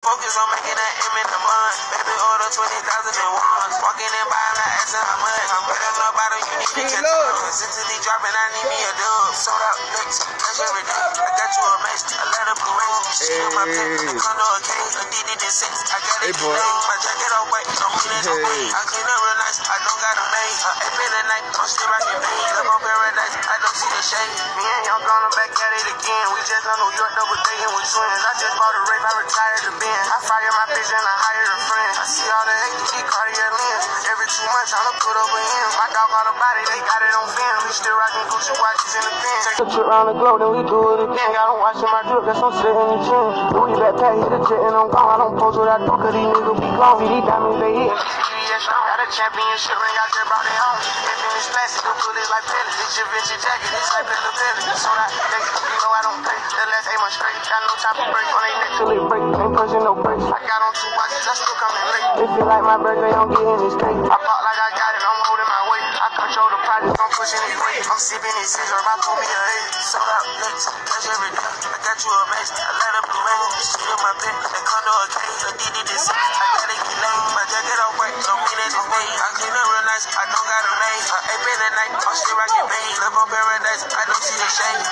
Focus on making that M in the month. Baby, order 20,000 at once. Walking and buying that ass in how much. I'm better than bottle, you need to catch up. Consistently dropping, I need me a dub. Sold out next, cash every day. I got you a match, a letter blue race. Shit in my pants, the condo a cage. Addicted to sex, I got it today. My jacket all white, don't mean it's okay. I clean up real nice, I don't got a maid. Ape in the night, I'm still rocking beans. Up on paradise, I don't see the shade. Me and Young gonna back at it again. We just on New York, double dating with twins. I just bought a rape, I retired the bin. I fire my bitch and I hire a friend. I see all the hate through these Cartier lens. Every 2 months I'ma put over him. My dog on the body, they got it on film. We still rocking Gucci watches in the pen. Take a trip around the globe, then we do it again. Got them watching my drip, that's on set in the gym. Louis backpack, hit a jet and I'm gone. I don't post what I do, cause these niggas be gone. See these diamonds, they hit. Got a championship ring, I just brought it home. Infinite plastic, the bullets like pellets. It's your vintage jacket, it's like Pella Pellet. So that they, you know I don't play. The last 8 months straight, got no time to break. On they neck till it break, ain't pushing no brakes. I got on 2 watches, I still coming late. It feel like my birthday, I'm getting this cake. I bought like I got it, I'm holding my weight. I control the project, I'm pushing it weight. I'm sipping this scissor, I pull me a eight. Sold out next, cash every day. I got you a match, a letter blue rain. Shit in my pen, the condo a cage. Addicted to sex, I gotta get laid. My jacket all white, don't mean it's made. I clean up real nice, I don't got a maid. Ape in the night, I'm still rocking beans. Live on paradise, I don't see the shade.